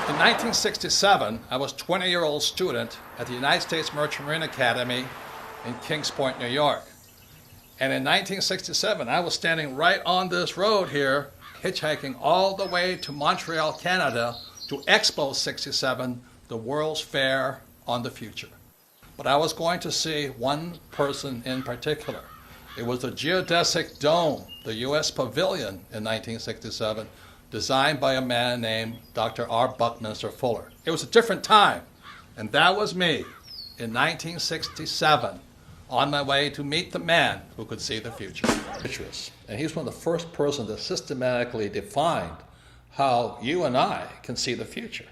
In 1967, I was a 20-year-old student at the United States Merchant Marine Academy in Kings Point, New York. And in 1967, I was standing right on this road here, hitchhiking all the way to Montreal, Canada, to Expo 67, the World's Fair on the Future. But I was going to see one person in particular. It was the geodesic dome, the U.S. Pavilion in 1967, designed by a man named Dr. R. Buckminster Fuller. It was a different time, and that was me in 1967 on my way to meet the man who could see the future. And he's one of the first persons that systematically defined how you and I can see the future.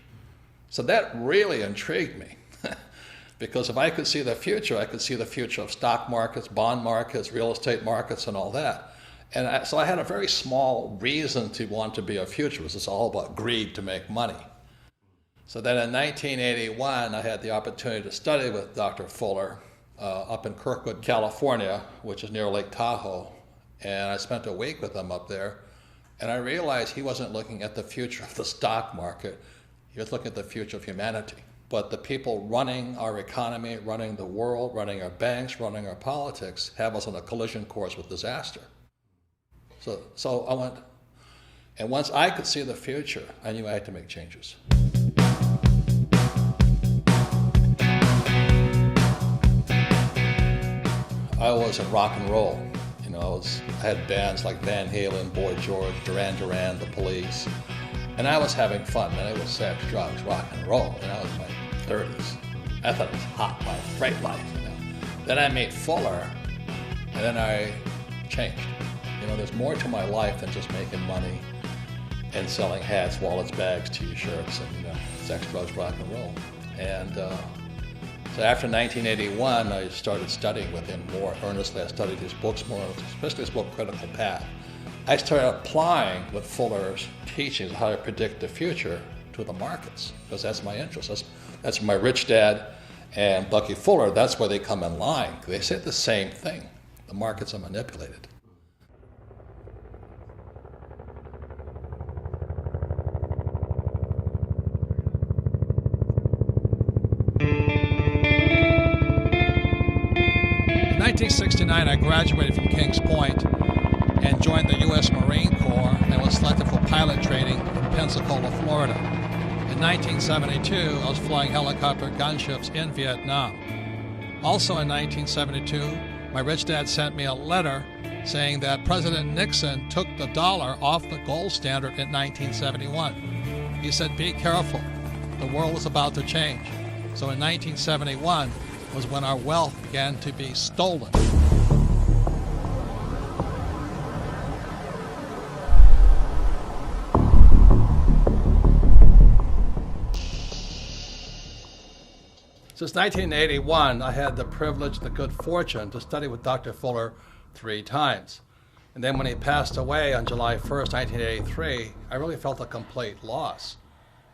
So that really intrigued me. Because if I could see the future, I could see the future of stock markets, bond markets, real estate markets, and all that. And so I had a very small reason to want to be a futurist. It's all about greed to make money. So then in 1981, I had the opportunity to study with Dr. Fuller up in Kirkwood, California, which is near Lake Tahoe. And I spent a week with him up there. And I realized he wasn't looking at the future of the stock market. He was looking at the future of humanity. But the people running our economy, running the world, running our banks, running our politics, have us on a collision course with disaster. So I went, and once I could see the future, I knew I had to make changes. I was in rock and roll. You know, I had bands like Van Halen, Boy George, Duran Duran, The Police, and I was having fun. Man, it was sex, drugs, rock and roll, and I was in my 30s. I thought it was hot life, great life. You know? Then I met Fuller, and then I changed. You know, there's more to my life than just making money and selling hats, wallets, bags, t-shirts, and sex, drugs, rock and roll. And so after 1981, I started studying with him more earnestly. I studied his books more, especially his book, Critical Path. I started applying with Fuller's teachings how to predict the future to the markets, because that's my interest. That's my Rich Dad and Bucky Fuller, that's where they come in line. They say the same thing. The markets are manipulated. In 1969, I graduated from Kings Point and joined the U.S. Marine Corps and was selected for pilot training in Pensacola, Florida. In 1972, I was flying helicopter gunships in Vietnam. Also in 1972, my rich dad sent me a letter saying that President Nixon took the dollar off the gold standard in 1971. He said, "Be careful, the world is about to change." So in 1971 was when our wealth began to be stolen. Since 1981, I had the privilege, the good fortune to study with Dr. Fuller 3 times. And then when he passed away on July 1st, 1983, I really felt a complete loss,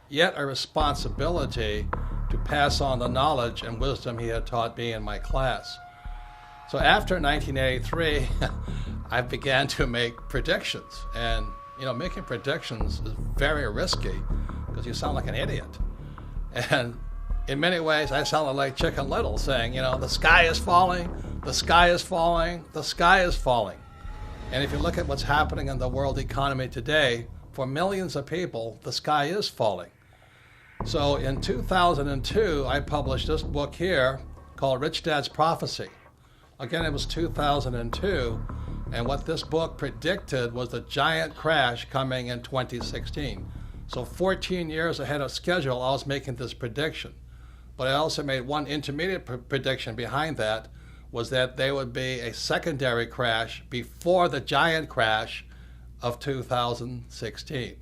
yet a responsibility to pass on the knowledge and wisdom he had taught me in my class. So after 1983, I began to make predictions. And making predictions is very risky because you sound like an idiot. And in many ways, I sounded like Chicken Little saying, the sky is falling, the sky is falling, the sky is falling. And if you look at what's happening in the world economy today, for millions of people, the sky is falling. So in 2002, I published this book here called Rich Dad's Prophecy. Again, it was 2002, and what this book predicted was the giant crash coming in 2016. So 14 years ahead of schedule, I was making this prediction. But I also made one intermediate prediction behind that, was that there would be a secondary crash before the giant crash of 2016.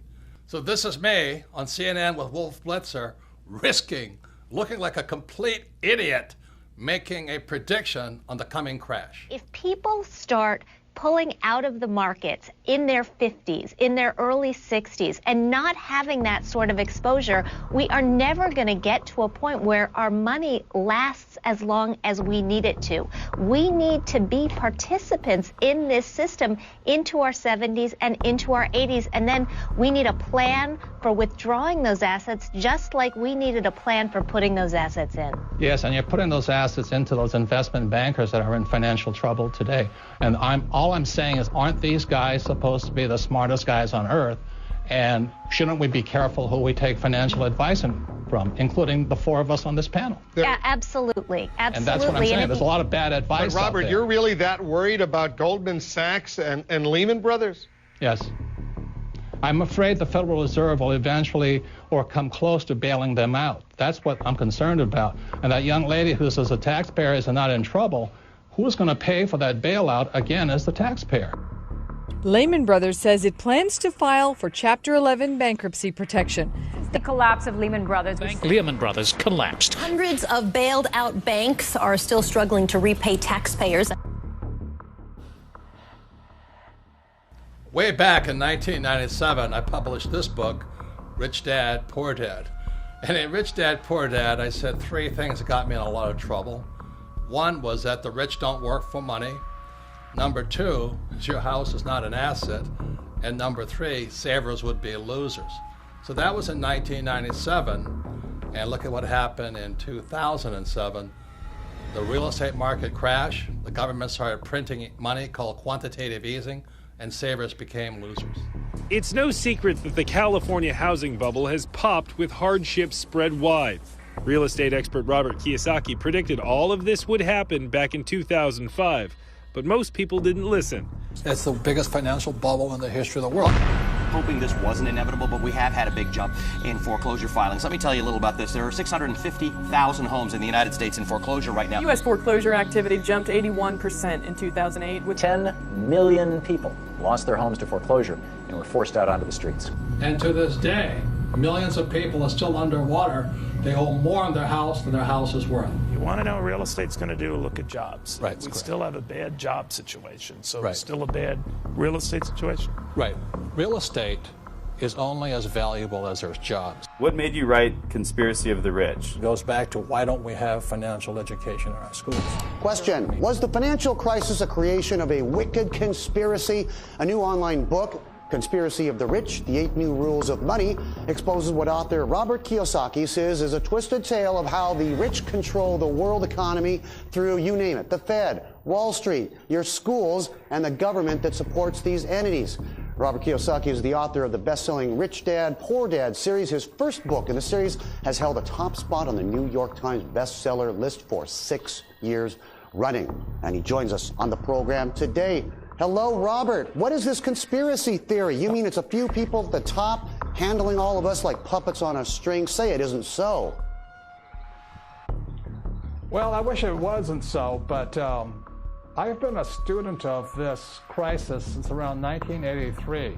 So this is me on CNN with Wolf Blitzer, looking like a complete idiot, making a prediction on the coming crash. If people start pulling out of the markets in their 50s, in their early 60s, and not having that sort of exposure, we are never going to get to a point where our money lasts as long as we need it to. We need to be participants in this system into our 70s and into our 80s, and then we need a plan for withdrawing those assets, just like we needed a plan for putting those assets in. Yes, and you're putting those assets into those investment bankers that are in financial trouble today. And all I'm saying is, aren't these guys supposed to be the smartest guys on earth? And shouldn't we be careful who we take financial advice from, including the four of us on this panel? Yeah, absolutely. Absolutely. And that's what I'm saying. There's a lot of bad advice. But Robert, you're really that worried about Goldman Sachs and Lehman Brothers? Yes. I'm afraid the Federal Reserve will eventually or come close to bailing them out. That's what I'm concerned about. And that young lady who says the taxpayers are not in trouble, who's going to pay for that bailout again as the taxpayer? Lehman Brothers says it plans to file for Chapter 11 bankruptcy protection. The collapse of Lehman Brothers. Lehman Brothers collapsed. Hundreds of bailed out banks are still struggling to repay taxpayers. Way back in 1997, I published this book, Rich Dad, Poor Dad. And in Rich Dad, Poor Dad, I said three things that got me in a lot of trouble. One was that the rich don't work for money. Number two, your house is not an asset. And number three, savers would be losers. So that was in 1997. And look at what happened in 2007. The real estate market crashed. The government started printing money called quantitative easing, and savers became losers. It's no secret that the California housing bubble has popped with hardships spread wide. Real estate expert Robert Kiyosaki predicted all of this would happen back in 2005, but most people didn't listen. It's the biggest financial bubble in the history of the world. Hoping this wasn't inevitable, but we have had a big jump in foreclosure filings. Let me tell you a little about this. There are 650,000 homes in the United States in foreclosure right now. U.S. foreclosure activity jumped 81% in 2008. With 10 million people lost their homes to foreclosure and were forced out onto the streets. And to this day, millions of people are still underwater. They owe more on their house than their house is worth. You want to know what real estate's going to do? Look at jobs. Right. We still have a bad job situation, so Right. it's still a bad real estate situation. Right. Real estate is only as valuable as there's jobs. What made you write Conspiracy of the Rich? It goes back to why don't we have financial education in our schools? Question: was the financial crisis a creation of a wicked conspiracy? A new online book, Conspiracy of the Rich, The 8 New Rules of Money, exposes what author Robert Kiyosaki says is a twisted tale of how the rich control the world economy through, you name it, the Fed, Wall Street, your schools, and the government that supports these entities. Robert Kiyosaki is the author of the best-selling Rich Dad, Poor Dad series. His first book in the series has held a top spot on the New York Times bestseller list for 6 years running. And he joins us on the program today. Hello, Robert. What is this conspiracy theory? You mean it's a few people at the top handling all of us like puppets on a string? Say it isn't so. Well, I wish it wasn't so, but I've been a student of this crisis since around 1983,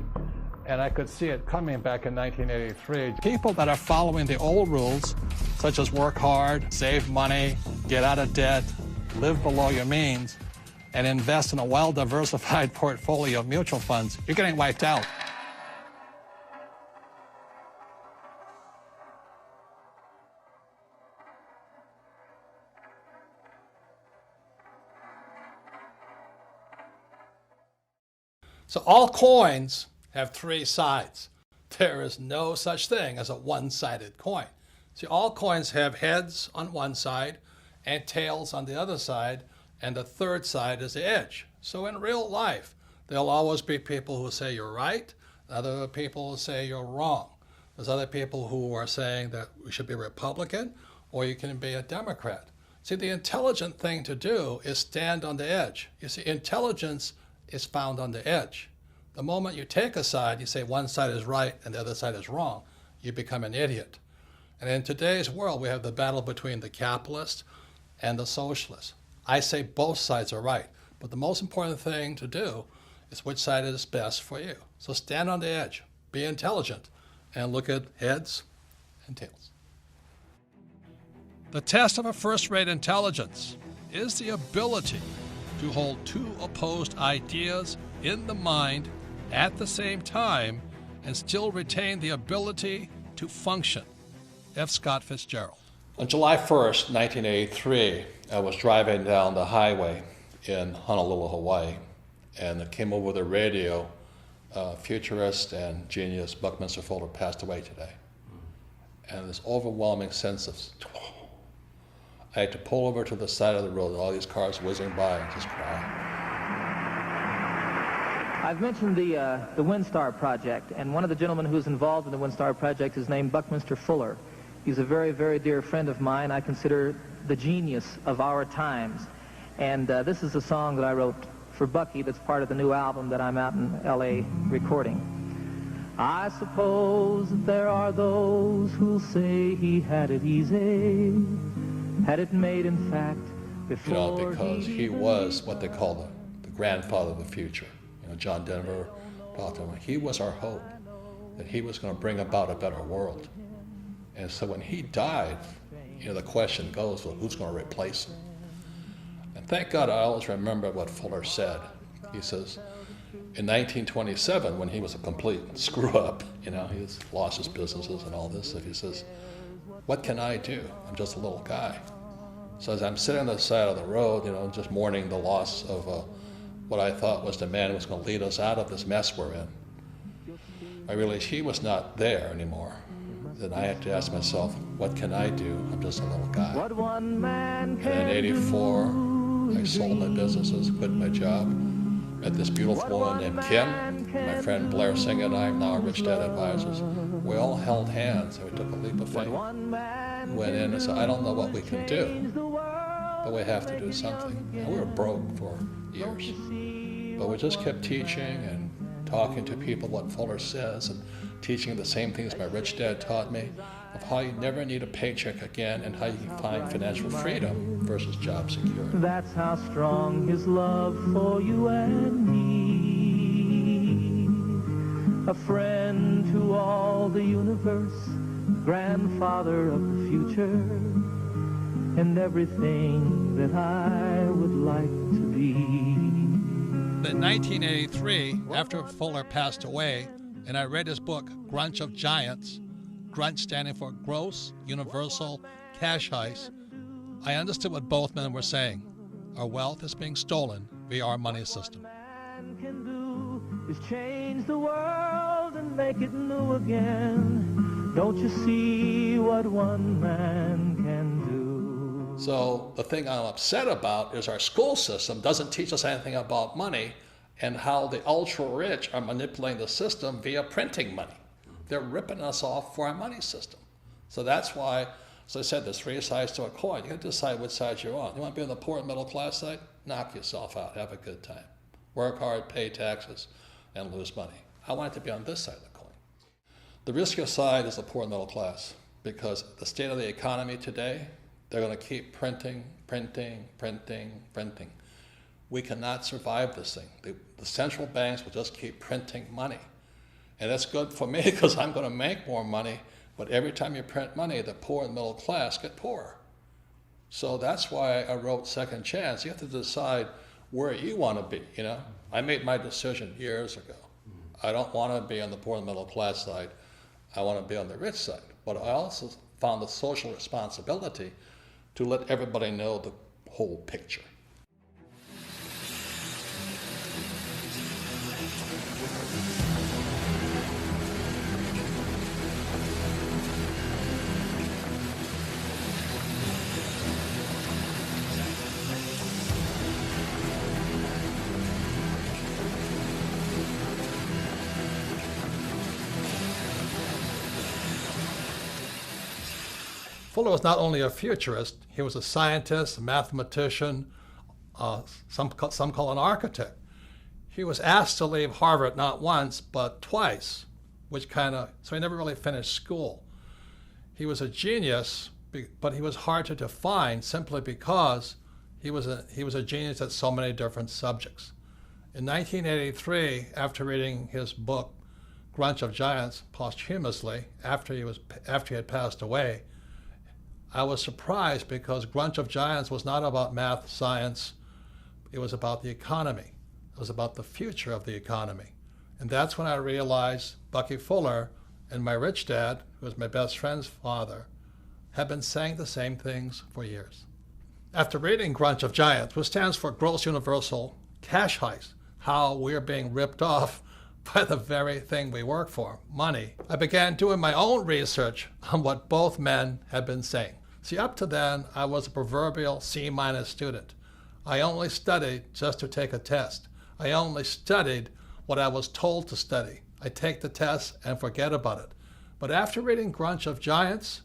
and I could see it coming back in 1983. People that are following the old rules, such as work hard, save money, get out of debt, live below your means, and invest in a well-diversified portfolio of mutual funds, you're getting wiped out. So all coins have three sides. There is no such thing as a one-sided coin. See, all coins have heads on one side and tails on the other side, and the third side is the edge. So in real life, there'll always be people who say you're right, other people who say you're wrong. There's other people who are saying that we should be Republican or you can be a Democrat. See, the intelligent thing to do is stand on the edge. You see, intelligence is found on the edge. The moment you take a side, you say one side is right and the other side is wrong, you become an idiot. And in today's world, we have the battle between the capitalists and the socialists. I say both sides are right, but the most important thing to do is which side is best for you. So stand on the edge, be intelligent, and look at heads and tails. The test of a first-rate intelligence is the ability to hold two opposed ideas in the mind at the same time and still retain the ability to function. F. Scott Fitzgerald. On July 1st, 1983, I was driving down the highway in Honolulu, Hawaii, and it came over the radio, futurist and genius Buckminster Fuller passed away today. And this overwhelming sense of, I had to pull over to the side of the road, all these cars whizzing by, and just cry. I've mentioned the WinStar project, and one of the gentlemen who's involved in the WinStar project is named Buckminster Fuller. He's a very, very dear friend of mine. I consider the genius of our times. And this is a song that I wrote for Bucky that's part of the new album that I'm out in L.A. recording. I suppose that there are those who'll say he had it easy, had it made in fact before. Because he was what they call the grandfather of the future. John Denver talked to him. He was our hope, that he was going to bring about a better world. And so when he died, the question goes, well, who's going to replace him? And thank God I always remember what Fuller said. He says, in 1927, when he was a complete screw-up, he lost his businesses and all this, he says, what can I do? I'm just a little guy. So as I'm sitting on the side of the road, just mourning the loss of what I thought was the man who was going to lead us out of this mess we're in, I realized he was not there anymore. Then I had to ask myself, what can I do? I'm just a little guy. And in '84, I sold my businesses, quit my job, met this beautiful woman named Kim. My friend Blair Singh and I, now Rich Dad Advisors, we all held hands and we took a leap of faith. Went in and said, I don't know what we can do, but we have to do something. And we were broke for years. But we just kept teaching and talking to people what Fuller says and teaching the same things my rich dad taught me of how you never need a paycheck again and how you can find financial freedom versus job security. That's how strong his love for you and me. A friend to all the universe, grandfather of the future, and everything that I would like to be. In 1983, after Fuller passed away, and I read his book, Grunch of Giants, Grunch standing for Gross Universal Cash Heist, I understood what both men were saying. Our wealth is being stolen via our money system. Man can do is change the world and make it new again. Don't you see what one man can do? So the thing I'm upset about is our school system doesn't teach us anything about money and how the ultra-rich are manipulating the system via printing money. They're ripping us off for our money system. So that's why, as I said, there's three sides to a coin. You got to decide which side you're on. You want to be on the poor and middle class side? Knock yourself out. Have a good time. Work hard, pay taxes, and lose money. I want it to be on this side of the coin. The riskier side is the poor and middle class, because the state of the economy today, they're going to keep printing. We cannot survive this thing. The central banks will just keep printing money. And that's good for me because I'm going to make more money, but every time you print money, the poor and middle class get poorer. So that's why I wrote Second Chance. You have to decide where you want to be, I made my decision years ago. I don't want to be on the poor and middle class side. I want to be on the rich side. But I also found the social responsibility to let everybody know the whole picture. Fuller was not only a futurist, he was a scientist, a mathematician, some call an architect. He was asked to leave Harvard not once, but twice, so he never really finished school. He was a genius, but he was hard to define simply because he was a genius at so many different subjects. In 1983, after reading his book, Grunch of Giants, posthumously, after he had passed away, I was surprised because Grunch of Giants was not about math, science. It was about the economy. It was about the future of the economy. And that's when I realized Bucky Fuller and my rich dad, who was my best friend's father, had been saying the same things for years. After reading Grunch of Giants, which stands for Gross Universal Cash Heist, how we're being ripped off by the very thing we work for, money, I began doing my own research on what both men had been saying. See, up to then, I was a proverbial C- student. I only studied just to take a test. I only studied what I was told to study. I take the test and forget about it. But after reading Grunch of Giants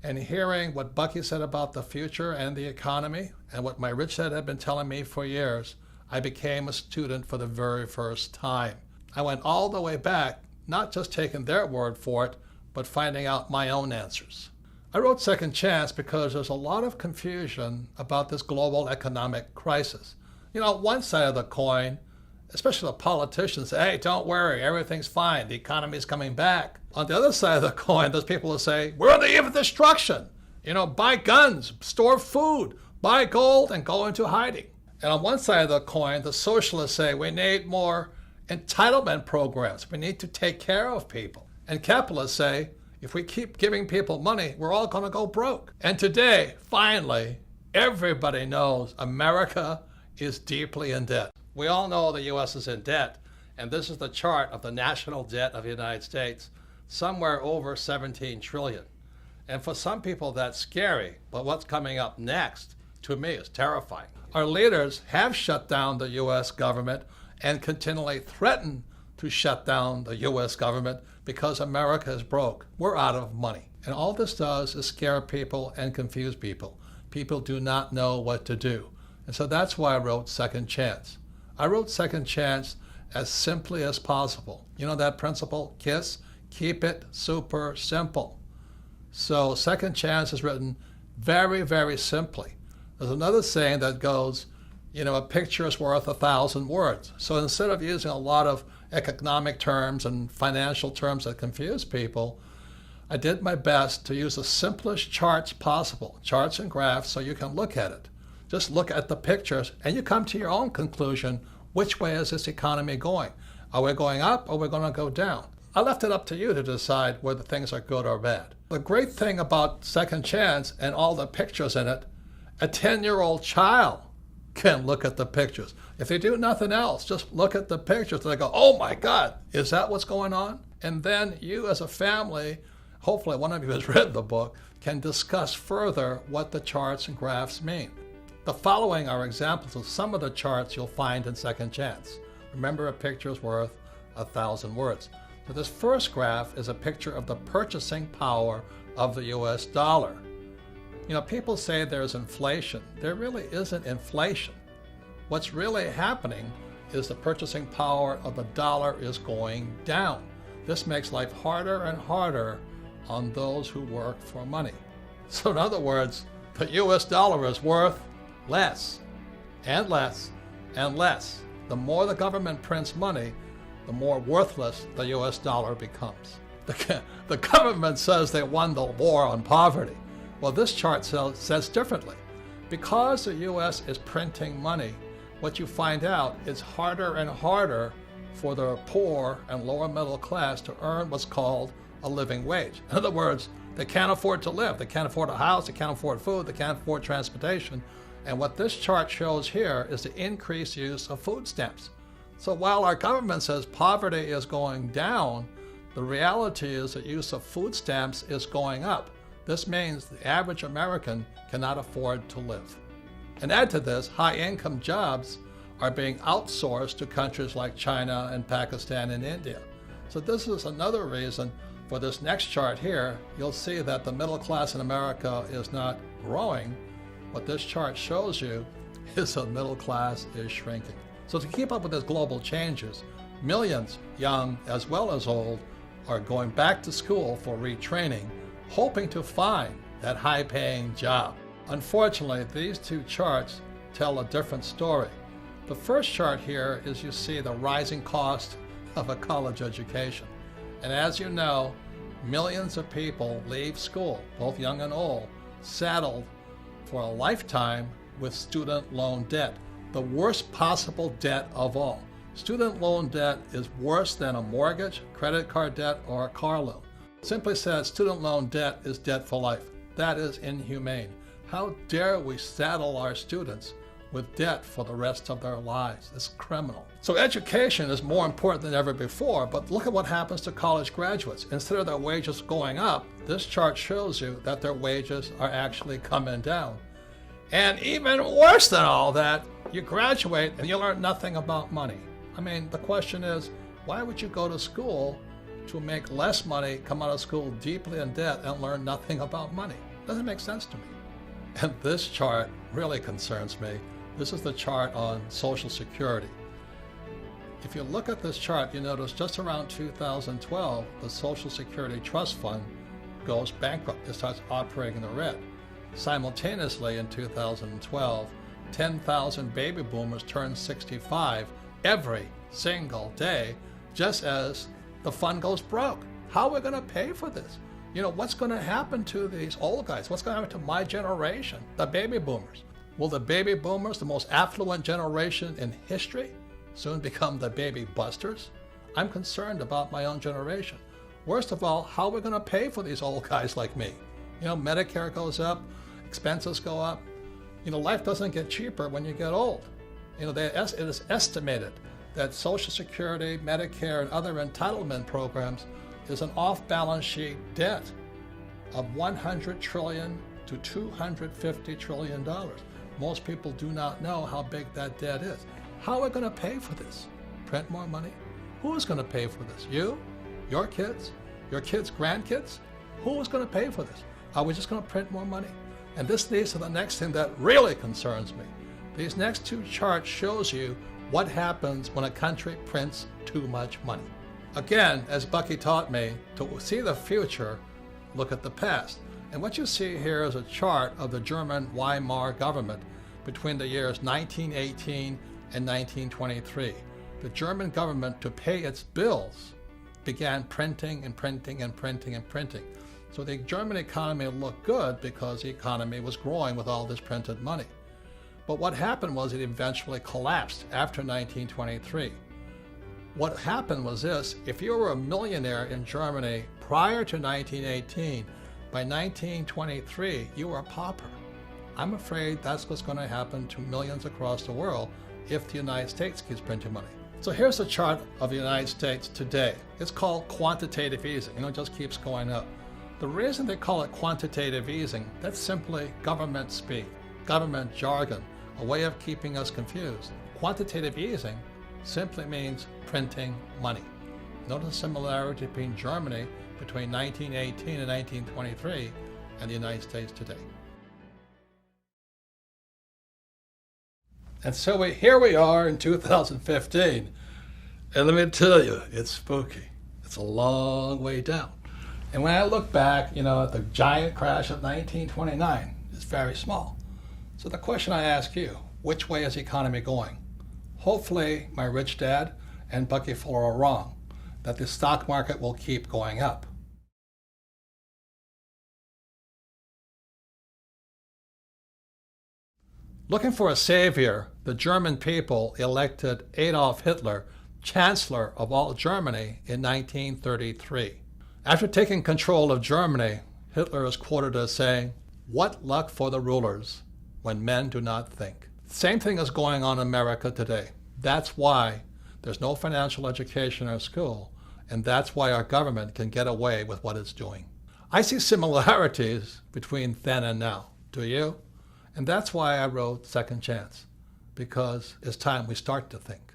and hearing what Bucky said about the future and the economy and what my rich dad had been telling me for years, I became a student for the very first time. I went all the way back, not just taking their word for it, but finding out my own answers. I wrote Second Chance because there's a lot of confusion about this global economic crisis. You know, one side of the coin, especially the politicians, say, hey, don't worry, everything's fine, the economy's coming back. On the other side of the coin, there's people who say, we're on the eve of destruction. You know, buy guns, store food, buy gold, and go into hiding. And on one side of the coin, the socialists say, we need more entitlement programs. We need to take care of people. And capitalists say, if we keep giving people money, we're all going to go broke. And today, finally, everybody knows America is deeply in debt. We all know the U.S. is in debt, and this is the chart of the national debt of the United States, somewhere over 17 trillion. And for some people, that's scary, but what's coming up next, to me, is terrifying. Our leaders have shut down the U.S. government and continually threaten to shut down the U.S. government because America is broke. We're out of money. And all this does is scare people and confuse people. People do not know what to do. And so that's why I wrote Second Chance. I wrote Second Chance as simply as possible. You know that principle, KISS? Keep it super simple. So Second Chance is written very, very simply. There's another saying that goes, you know, a picture is worth 1,000 words. So instead of using a lot of economic terms and financial terms that confuse people, I did my best to use the simplest charts possible, charts and graphs, so you can look at it. Just look at the pictures and you come to your own conclusion. Which way is this economy going? Are we going up or are we going to go down? I left it up to you to decide whether things are good or bad. The great thing about Second Chance and all the pictures in it, a 10-year-old child can look at the pictures. If they do nothing else, just look at the pictures and they go, oh my God, is that what's going on? And then you as a family, hopefully one of you has read the book, can discuss further what the charts and graphs mean. The following are examples of some of the charts you'll find in Second Chance. Remember, a picture is worth 1,000 words. So this first graph is a picture of the purchasing power of the US dollar. You know, people say there's inflation. There really isn't inflation. What's really happening is the purchasing power of the dollar is going down. This makes life harder and harder on those who work for money. So in other words, the US dollar is worth less and less and less. The more the government prints money, the more worthless the US dollar becomes. The government says they won the war on poverty. Well, this chart says differently. Because the U.S. is printing money, what you find out is harder and harder for the poor and lower middle class to earn what's called a living wage. In other words, they can't afford to live. They can't afford a house, they can't afford food, they can't afford transportation. And what this chart shows here is the increased use of food stamps. So while our government says poverty is going down, the reality is that use of food stamps is going up. This means the average American cannot afford to live. And add to this, high-income jobs are being outsourced to countries like China and Pakistan and India. So this is another reason for this next chart here. You'll see that the middle class in America is not growing. What this chart shows you is the middle class is shrinking. So to keep up with these global changes, millions, young as well as old, are going back to school for retraining, hoping to find that high-paying job. Unfortunately, these two charts tell a different story. The first chart here is you see the rising cost of a college education. And as you know, millions of people leave school, both young and old, saddled for a lifetime with student loan debt. the worst possible debt of all. Student loan debt is worse than a mortgage, credit card debt, or a car loan. Simply said, student loan debt is debt for life. That is inhumane. How dare we saddle our students with debt for the rest of their lives? It's criminal. So education is more important than ever before, but look at what happens to college graduates. Instead of their wages going up, this chart shows you that their wages are actually coming down. And even worse than all that, you graduate and you learn nothing about money. I mean, the question is, why would you go to school to make less money, come out of school deeply in debt, and learn nothing about money? Doesn't make sense to me. And this chart really concerns me. This is the chart on Social Security. If you look at this chart, you notice just around 2012, the Social Security Trust Fund goes bankrupt. It starts operating in the red. Simultaneously, in 2012, 10,000 baby boomers turn 65 every single day, just as the fund goes broke. How are we going to pay for this? You know, what's going to happen to these old guys? What's going to happen to my generation, the baby boomers? Will the baby boomers, the most affluent generation in history, soon become the baby busters? I'm concerned about my own generation. Worst of all, how are we going to pay for these old guys like me? You know, Medicare goes up, expenses go up. You know, life doesn't get cheaper when you get old. You know, it is estimated that Social Security, Medicare, and other entitlement programs is an off-balance sheet debt of $100 trillion to $250 trillion. Most people do not know how big that debt is. How are we going to pay for this? Print more money? Who is going to pay for this? You? Your kids? Your kids' grandkids? Who is going to pay for this? Are we just going to print more money? And this leads to the next thing that really concerns me. These next two charts shows you what happens when a country prints too much money. Again, as Bucky taught me, to see the future, look at the past. And what you see here is a chart of the German Weimar government between the years 1918 and 1923. The German government, to pay its bills, began printing and printing and printing and printing. So the German economy looked good because the economy was growing with all this printed money. But what happened was it eventually collapsed after 1923. What happened was this: if you were a millionaire in Germany prior to 1918, by 1923 you were a pauper. I'm afraid that's what's going to happen to millions across the world if the United States keeps printing money. So here's a chart of the United States today. It's called quantitative easing. You know, it just keeps going up. The reason they call it quantitative easing, that's simply government speak, government jargon, a way of keeping us confused. Quantitative easing simply means printing money. Notice the similarity between Germany between 1918 and 1923 and the United States today. And so here we are in 2015, and let me tell you, it's spooky. It's a long way down. And when I look back, you know, at the giant crash of 1929, it's very small. So the question I ask you, which way is the economy going? Hopefully my rich dad and Bucky Fuller are wrong, that the stock market will keep going up. Looking for a savior, the German people elected Adolf Hitler Chancellor of all Germany in 1933. After taking control of Germany, Hitler is quoted as saying, "What luck for the rulers when men do not think." Same thing is going on in America today. That's why there's no financial education or school, and that's why our government can get away with what it's doing. I see similarities between then and now. Do you? And that's why I wrote Second Chance, because it's time we start to think.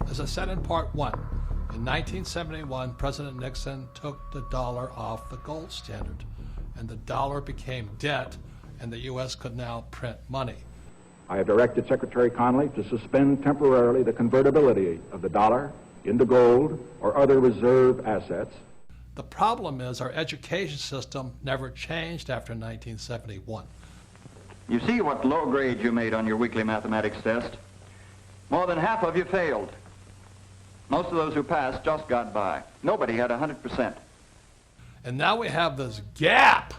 As I said in part one, in 1971, President Nixon took the dollar off the gold standard, and the dollar became debt, and the U.S. could now print money. I have directed Secretary Connally to suspend temporarily the convertibility of the dollar into gold or other reserve assets. The problem is our education system never changed after 1971. You see what low grade you made on your weekly mathematics test. More than half of you failed. Most of those who passed just got by. Nobody had 100%. And now we have this gap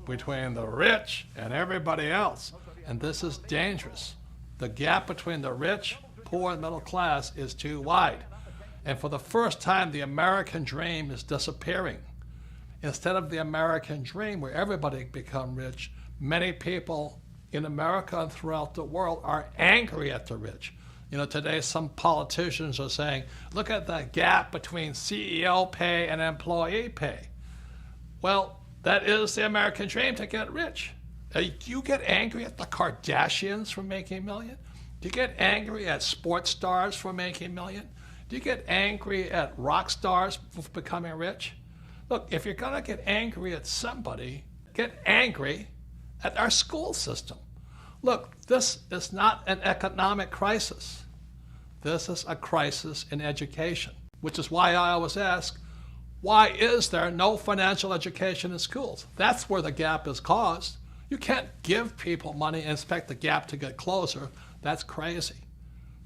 between the rich and everybody else. And this is dangerous. The gap between the rich, poor, and middle class is too wide. And for the first time, the American dream is disappearing. Instead of the American dream where everybody become rich, many people in America and throughout the world are angry at the rich. You know, today some politicians are saying, look at the gap between CEO pay and employee pay. Well, that is the American dream, to get rich. Do you get angry at the Kardashians for making million? Do you get angry at sports stars for making million? Do you get angry at rock stars for becoming rich? Look, if you're going to get angry at somebody, get angry at our school system. Look, this is not an economic crisis. This is a crisis in education, which is why I always ask, why is there no financial education in schools? That's where the gap is caused. You can't give people money and expect the gap to get closer. That's crazy.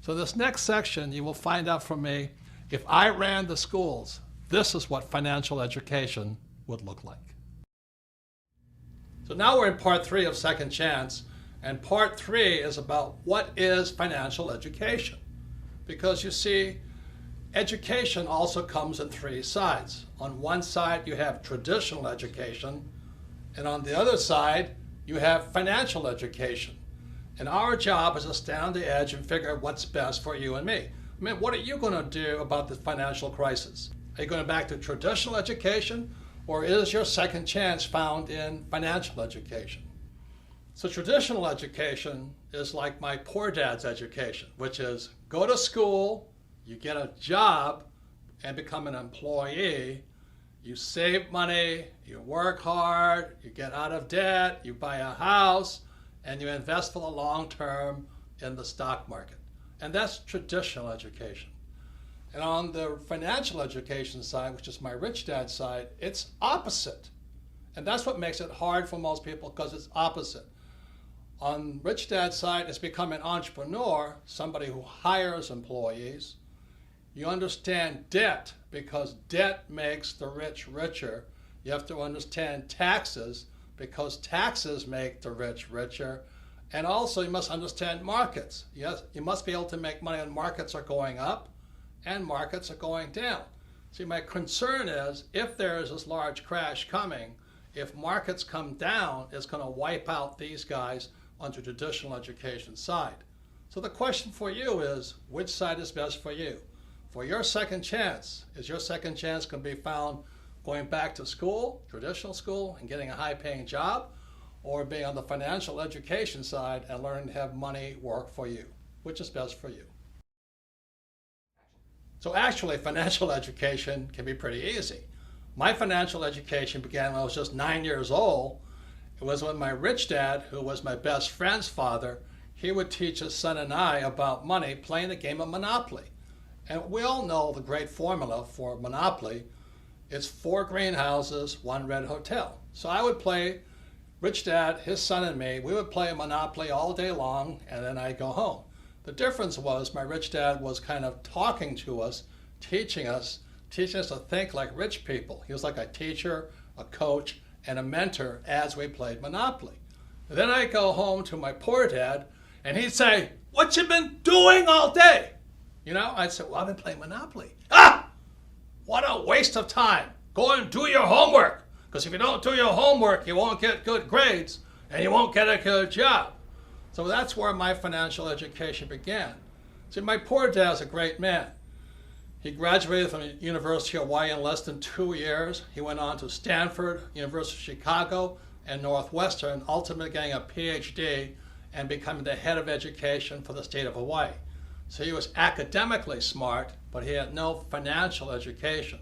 So this next section, you will find out from me, if I ran the schools, this is what financial education would look like. So now we're in part 3 of Second Chance, and part 3 is about what is financial education. Because you see, education also comes in 3 sides. On one side, you have traditional education, and on the other side, you have financial education. And our job is to stand on the edge and figure out what's best for you and me. I mean, what are you going to do about the financial crisis? Are you going back to traditional education, or is your second chance found in financial education? So traditional education is like my poor dad's education, which is go to school, you get a job and become an employee, you save money, you work hard, you get out of debt, you buy a house, and you invest for the long term in the stock market. And that's traditional education. And on the financial education side, which is my rich dad side, it's opposite. And that's what makes it hard for most people, because it's opposite. On rich dad's side, it's become an entrepreneur, somebody who hires employees. You understand debt, because debt makes the rich richer. You have to understand taxes, because taxes make the rich richer. And also you must understand markets. Yes, you must be able to make money when markets are going up and markets are going down. See, my concern is if there is this large crash coming, if markets come down, it's going to wipe out these guys on the traditional education side. So the question for you is, which side is best for you? For your second chance, is your second chance going to be found going back to school, traditional school, and getting a high-paying job, or being on the financial education side and learning to have money work for you? Which is best for you? So actually, financial education can be pretty easy. My financial education began when I was just 9 years old. It was when my rich dad, who was my best friend's father, he would teach his son and I about money playing the game of Monopoly. And we all know the great formula for Monopoly. It's 4 greenhouses, 1 red hotel. So I would play, rich dad, his son and me, we would play Monopoly all day long, and then I'd go home. The difference was my rich dad was kind of talking to us, teaching us to think like rich people. He was like a teacher, a coach, and a mentor as we played Monopoly. And then I'd go home to my poor dad, and he'd say, "What you been doing all day?" You know, I'd say, "Well, I've been playing Monopoly." "Ah! What a waste of time. Go and do your homework. Because if you don't do your homework, you won't get good grades, and you won't get a good job." So that's where my financial education began. See, my poor dad's a great man. He graduated from the University of Hawaii in less than 2 years. He went on to Stanford, University of Chicago, and Northwestern, ultimately getting a PhD and becoming the head of education for the state of Hawaii. So he was academically smart, but he had no financial education.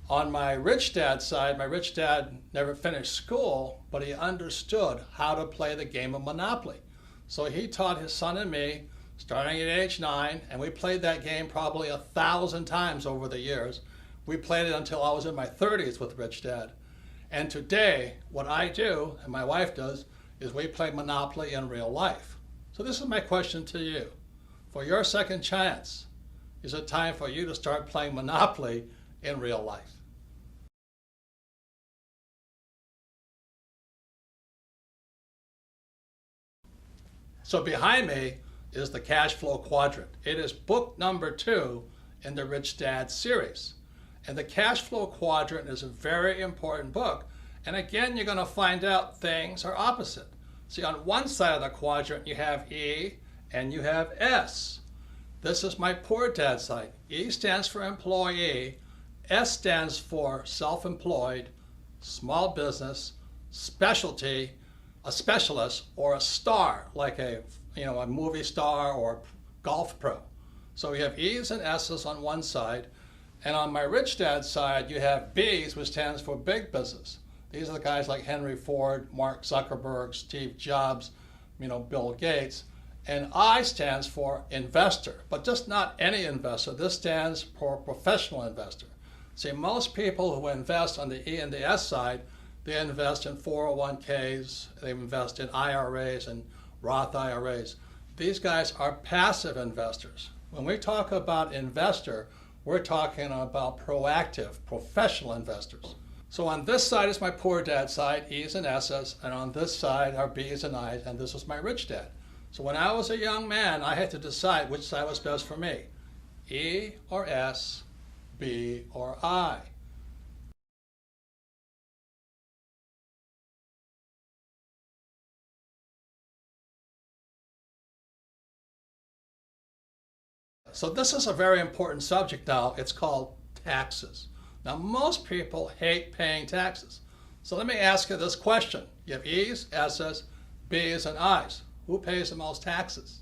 On my rich dad's side, my rich dad never finished school, but he understood how to play the game of Monopoly. So he taught his son and me, starting at age 9, and we played that game probably 1,000 times over the years. We played it until I was in my 30s with rich dad. And today, what I do, and my wife does, is we play Monopoly in real life. So this is my question to you. For your second chance, is it time for you to start playing Monopoly in real life? So behind me is the cash flow quadrant. It is book number 2 in the Rich Dad series. And the cash flow quadrant is a very important book. And again, you're going to find out things are opposite. See, on one side of the quadrant, you have E and you have S. This is my poor dad side. E stands for employee. S stands for self-employed, small business, specialty, a specialist, or a star, like a movie star or golf pro. So you have E's and S's on one side, and on my rich dad side, you have B's, which stands for big business. These are the guys like Henry Ford, Mark Zuckerberg, Steve Jobs, Bill Gates. And I stands for investor, but just not any investor. This stands for professional investor. See, most people who invest on the E and the S side, they invest in 401ks, they invest in IRAs and Roth IRAs. These guys are passive investors. When we talk about investor, we're talking about proactive, professional investors. So on this side is my poor dad side, E's and S's, and on this side are B's and I's, and this is my rich dad. So when I was a young man, I had to decide which side was best for me, E or S, B or I. So this is a very important subject now. It's called taxes. Now, most people hate paying taxes. So let me ask you this question. You have E's, S's, B's, and I's. Who pays the most taxes?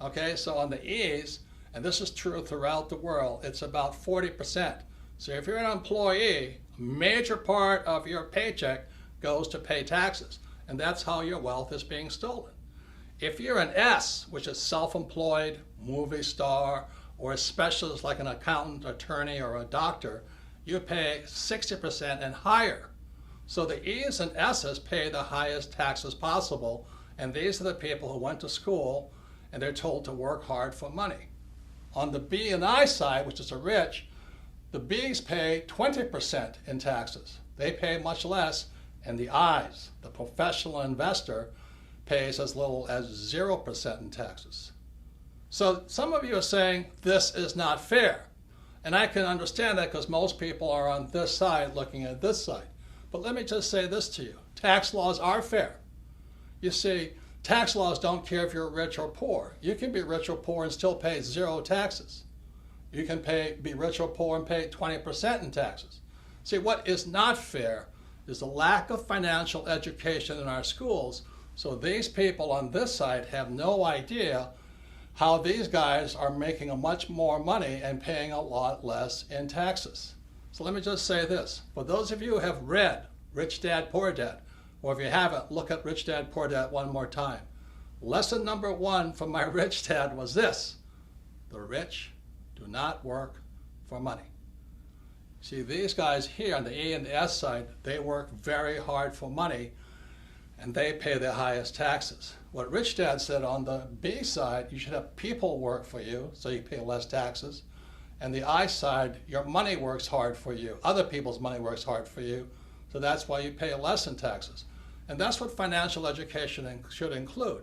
Okay, so on the E's, and this is true throughout the world, it's about 40%. So if you're an employee, a major part of your paycheck goes to pay taxes, and that's how your wealth is being stolen. If you're an S, which is self-employed, movie star, or a specialist like an accountant, attorney, or a doctor, you pay 60% and higher. So the E's and S's pay the highest taxes possible, and these are the people who went to school and they're told to work hard for money. On the B and I side, which is the rich, the B's pay 20% in taxes. They pay much less, and the I's, the professional investor, pays as little as 0% in taxes. So some of you are saying this is not fair. And I can understand that because most people are on this side looking at this side. But let me just say this to you. Tax laws are fair. You see, tax laws don't care if you're rich or poor. You can be rich or poor and still pay 0 taxes. You can be rich or poor and pay 20% in taxes. See, what is not fair is the lack of financial education in our schools. So these people on this side have no idea how these guys are making much more money and paying a lot less in taxes. So let me just say this. For those of you who have read Rich Dad, Poor Dad, or if you haven't, look at Rich Dad, Poor Dad one more time. Lesson number 1 from my rich dad was this: the rich do not work for money. See, these guys here on the E and the S side, they work very hard for money, and they pay the highest taxes. What Rich Dad said on the B side, you should have people work for you, so you pay less taxes. And the I side, your money works hard for you. Other people's money works hard for you, so that's why you pay less in taxes. And that's what financial education should include.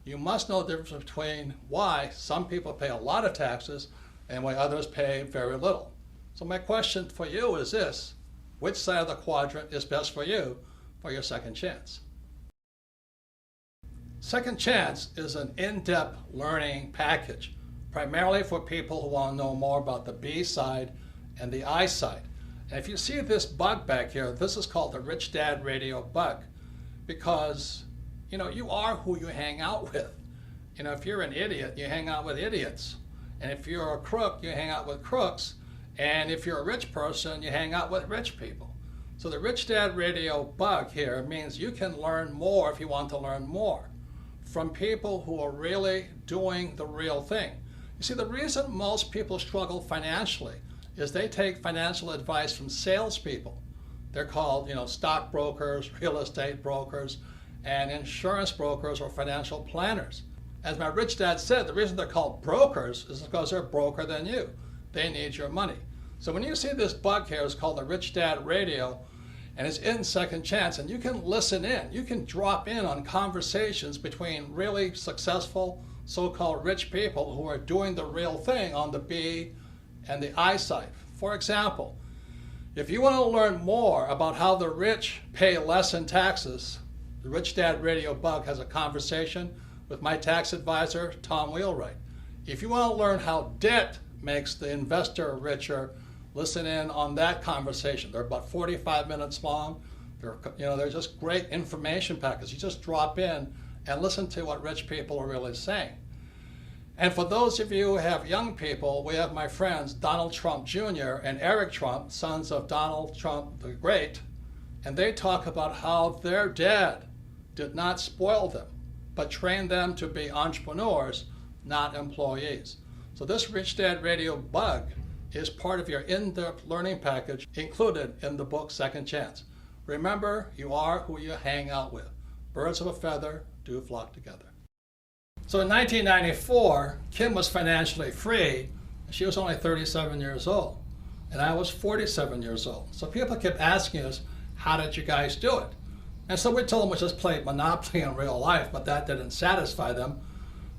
You must know the difference between why some people pay a lot of taxes and why others pay very little. So my question for you is this: which side of the quadrant is best for you for your second chance? Second Chance is an in-depth learning package, primarily for people who want to know more about the B side and the I side. And if you see this bug back here, this is called the Rich Dad Radio bug, because you are who you hang out with. If you're an idiot, you hang out with idiots. And if you're a crook, you hang out with crooks. And if you're a rich person, you hang out with rich people. So the Rich Dad Radio bug here means you can learn more if you want to learn more from people who are really doing the real thing. You see, the reason most people struggle financially is they take financial advice from salespeople. They're called, stockbrokers, real estate brokers, and insurance brokers or financial planners. As my rich dad said, the reason they're called brokers is because they're broker than you. They need your money. So when you see this bug here, it's called the Rich Dad Radio, and it's in Second Chance, and you can listen in. You can drop in on conversations between really successful so-called rich people who are doing the real thing on the B and the I side. For example, if you want to learn more about how the rich pay less in taxes, the Rich Dad Radio Bug has a conversation with my tax advisor, Tom Wheelwright. If you want to learn how debt makes the investor richer, listen in on that conversation. They're about 45 minutes long. They're just great information packets. You just drop in and listen to what rich people are really saying. And for those of you who have young people, we have my friends Donald Trump Jr. and Eric Trump, sons of Donald Trump the Great, and they talk about how their dad did not spoil them, but trained them to be entrepreneurs, not employees. So this Rich Dad Radio Bug is part of your in-depth learning package included in the book Second Chance. Remember, you are who you hang out with. Birds of a feather do flock together. So in 1994, Kim was financially free. She was only 37 years old, and I was 47 years old. So people kept asking us, how did you guys do it? And so we told them we just played Monopoly in real life, but that didn't satisfy them.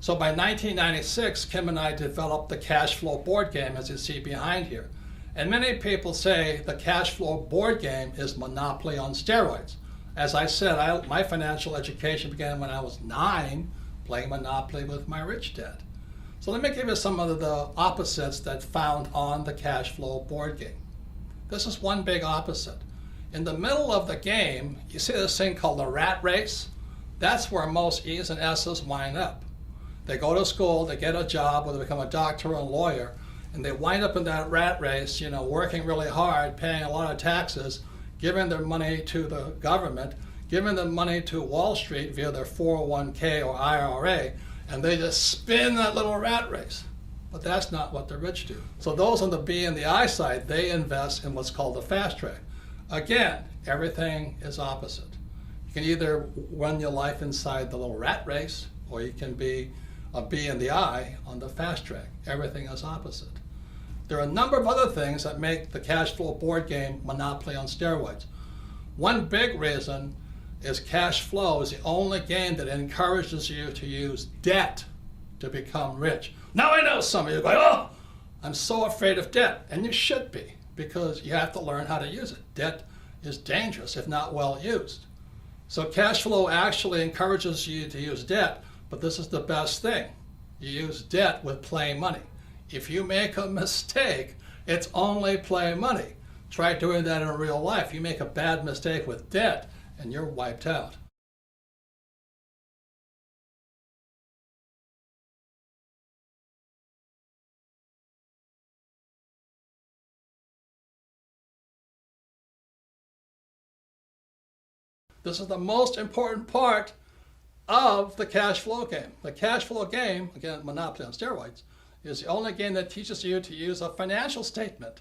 So by 1996, Kim and I developed the cash flow board game, as you see behind here. And many people say the cash flow board game is Monopoly on steroids. As I said, my financial education began when I was 9, playing Monopoly with my rich dad. So let me give you some of the opposites that found on the cash flow board game. This is one big opposite. In the middle of the game, you see this thing called the rat race? That's where most E's and S's wind up. They go to school, they get a job, or they become a doctor or a lawyer, and they wind up in that rat race, working really hard, paying a lot of taxes, giving their money to the government, giving them money to Wall Street via their 401k or IRA, and they just spin that little rat race. But that's not what the rich do. So those on the B and the I side, they invest in what's called the fast track. Again, everything is opposite. You can either run your life inside the little rat race, or you can be a B and the I on the fast track. Everything is opposite. There are a number of other things that make the cash flow board game Monopoly on steroids. One big reason is cash flow is the only game that encourages you to use debt to become rich. Now I know some of you go, oh, I'm so afraid of debt. And you should be, because you have to learn how to use it. Debt is dangerous if not well used. So cash flow actually encourages you to use debt, but this is the best thing. You use debt with play money. If you make a mistake, it's only play money. Try doing that in real life. You make a bad mistake with debt, and you're wiped out. This is the most important part of the cash flow game. The cash flow game, again, Monopoly on steroids, is the only game that teaches you to use a financial statement.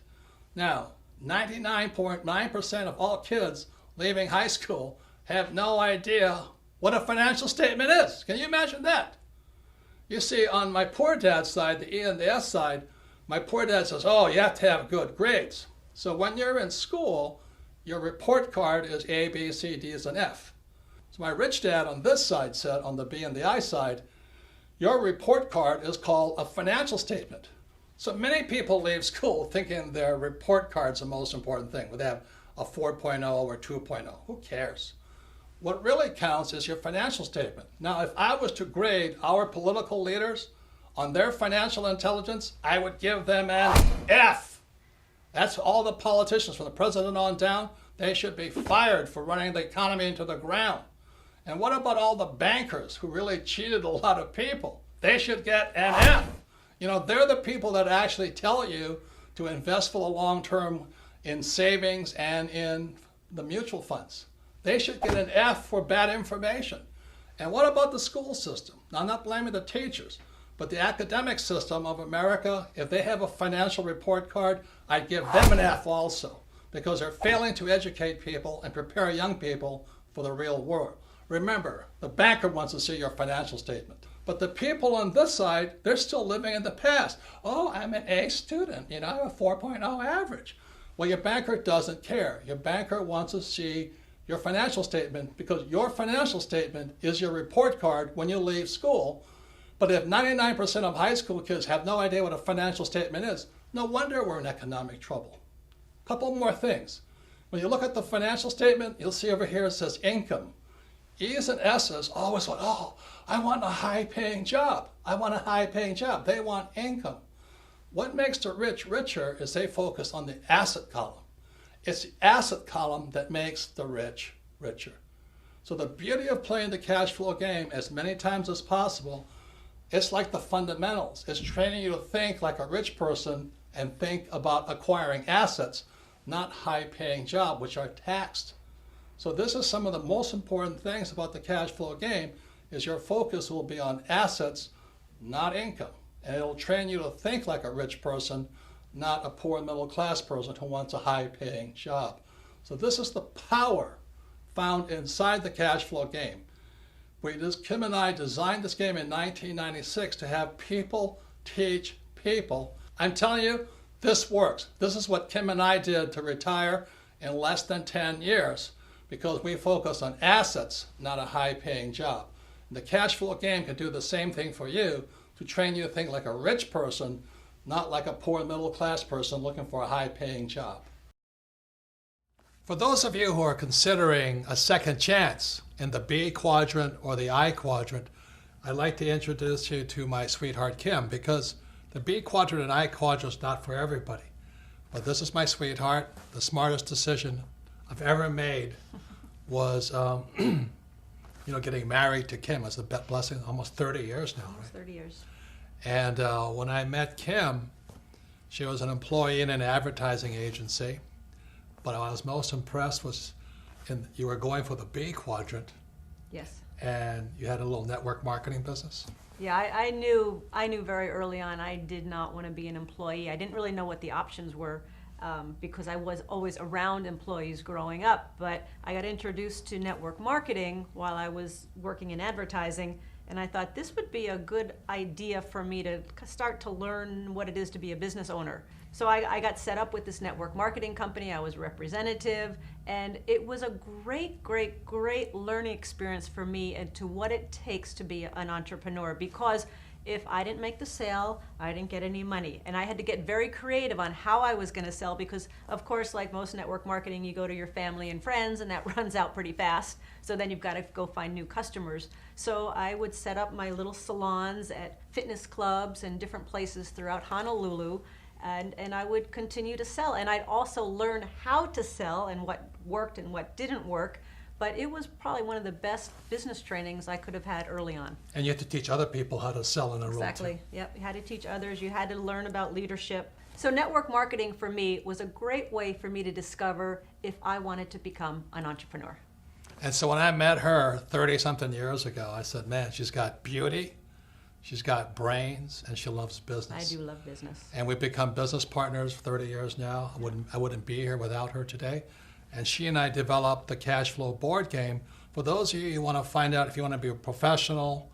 Now, 99.9% of all kids leaving high school have no idea what a financial statement is. Can you imagine that? You see, on my poor dad's side, the E and the S side, my poor dad says, oh, you have to have good grades. So when you're in school, your report card is A, B, C, D's, and F. So my rich dad on this side said, on the B and the I side, your report card is called a financial statement. So many people leave school thinking their report card's the most important thing. They have a 4.0 or 2.0. Who cares? What really counts is your financial statement. Now, if I was to grade our political leaders on their financial intelligence, I would give them an F. That's all the politicians, from the president on down. They should be fired for running the economy into the ground. And what about all the bankers who really cheated a lot of people? They should get an F. You know, they're the people that actually tell you to invest for the long term in savings and in the mutual funds. They should get an F for bad information. And what about the school system? Now, I'm not blaming the teachers, but the academic system of America, if they have a financial report card, I'd give them an F also, because they're failing to educate people and prepare young people for the real world. Remember, the banker wants to see your financial statement. But the people on this side, they're still living in the past. Oh, I'm an A student. I have a 4.0 average. Well, your banker doesn't care. Your banker wants to see your financial statement because your financial statement is your report card when you leave school. But if 99% of high school kids have no idea what a financial statement is, no wonder we're in economic trouble. A couple more things. When you look at the financial statement, you'll see over here it says income. E's and S's always want, oh, I want a high-paying job. I want a high-paying job. They want income. What makes the rich richer is they focus on the asset column. It's the asset column that makes the rich richer. So the beauty of playing the cash flow game as many times as possible, it's like the fundamentals. It's training you to think like a rich person and think about acquiring assets, not high-paying jobs, which are taxed. So this is some of the most important things about the cash flow game is your focus will be on assets, not income. And it'll train you to think like a rich person, not a poor middle class person who wants a high paying job. So this is the power found inside the cash flow game. Kim and I designed this game in 1996 to have people teach people. I'm telling you, this works. This is what Kim and I did to retire in less than 10 years. Because we focus on assets, not a high-paying job. And the cash flow game can do the same thing for you to train you to think like a rich person, not like a poor middle-class person looking for a high-paying job. For those of you who are considering a second chance in the B quadrant or the I quadrant, I'd like to introduce you to my sweetheart Kim, because the B quadrant and I quadrant is not for everybody. But this is my sweetheart. The smartest decision I've ever made was, getting married to Kim. It's a blessing, almost 30 years now. Almost 30 years. And when I met Kim, she was an employee in an advertising agency. But I was most impressed was you were going for the B quadrant. Yes. And you had a little network marketing business. Yeah, I knew very early on I did not want to be an employee. I didn't really know what the options were. Because I was always around employees growing up, but I got introduced to network marketing while I was working in advertising, and I thought this would be a good idea for me to start to learn what it is to be a business owner. So I got set up with this network marketing company. I was representative, and it was a great learning experience for me into what it takes to be an entrepreneur, because if I didn't make the sale, I didn't get any money. And I had to get very creative on how I was going to sell because, of course, like most network marketing, you go to your family and friends and that runs out pretty fast. So then you've got to go find new customers. So I would set up my little salons at fitness clubs and different places throughout Honolulu. And I would continue to sell. And I'd also learn how to sell and what worked and what didn't work. But it was probably one of the best business trainings I could have had early on. And you had to teach other people how to sell in a role. Exactly. Yep. You had to teach others. You had to learn about leadership. So network marketing for me was a great way for me to discover if I wanted to become an entrepreneur. And so when I met her 30-something years ago, I said, man, she's got beauty, she's got brains, and she loves business. I do love business. And we've become business partners for 30 years now. I wouldn't be here without her today. And she and I developed the cash flow board game. For those of you who want to find out if you want to be a professional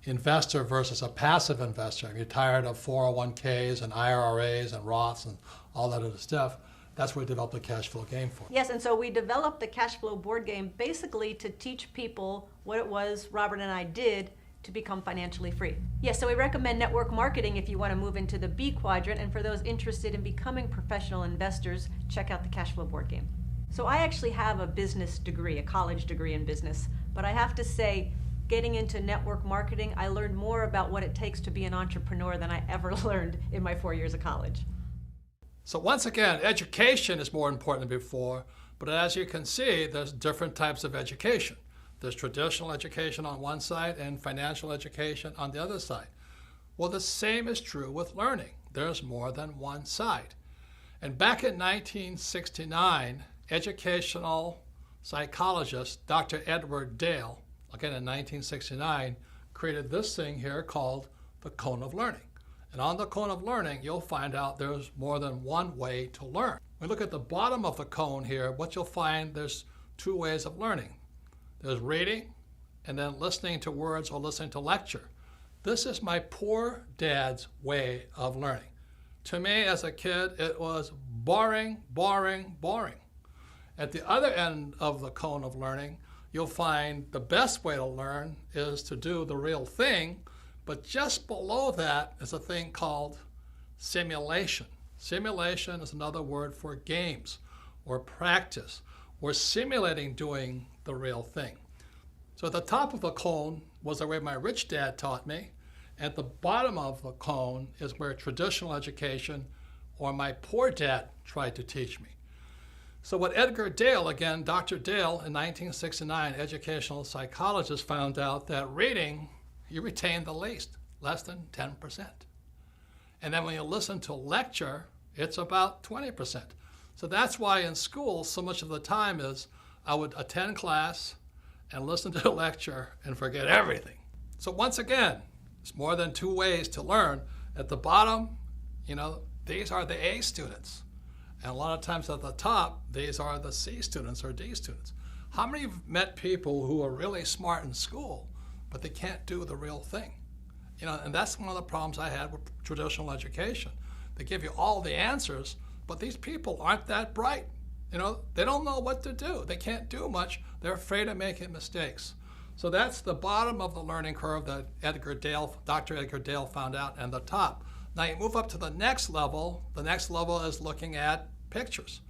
investor versus a passive investor, if you're tired of 401ks and IRAs and Roths and all that other stuff, that's what we developed the cash flow game for. Yes, and so we developed the cash flow board game basically to teach people what it was Robert and I did to become financially free. Yes, so we recommend network marketing if you want to move into the B quadrant, and for those interested in becoming professional investors, check out the cash flow board game. So I actually have a business degree, a college degree in business, but I have to say, getting into network marketing, I learned more about what it takes to be an entrepreneur than I ever learned in my 4 years of college. So once again, education is more important than before, but as you can see, there's different types of education. There's traditional education on one side and financial education on the other side. Well, the same is true with learning. There's more than one side. And back in 1969, educational psychologist Dr. Edward Dale, again in 1969, created this thing here called the cone of learning. And on the cone of learning, you'll find out there's more than one way to learn. When we look at the bottom of the cone here, what you'll find, there's two ways of learning. There's reading and then listening to words or listening to lecture. This is my poor dad's way of learning. To me, as a kid, it was boring, boring, boring. At the other end of the cone of learning, you'll find the best way to learn is to do the real thing, but just below that is a thing called simulation. Simulation is another word for games or practice or simulating doing the real thing. So at the top of the cone was the way my rich dad taught me. At the bottom of the cone is where traditional education or my poor dad tried to teach me. So what Edgar Dale, again, Dr. Dale in 1969, educational psychologist, found out that reading, you retain the least, less than 10%. And then when you listen to a lecture, it's about 20%. So that's why in school, so much of the time is I would attend class and listen to a lecture and forget everything. So once again, it's more than two ways to learn. At the bottom, these are the A students. And a lot of times at the top, these are the C students or D students. How many of you have met people who are really smart in school, but they can't do the real thing? And that's one of the problems I had with traditional education. They give you all the answers, but these people aren't that bright. They don't know what to do. They can't do much. They're afraid of making mistakes. So that's the bottom of the learning curve that Dr. Edgar Dale found out, and the top. Now you move up to the next level. The next level is looking at pictures.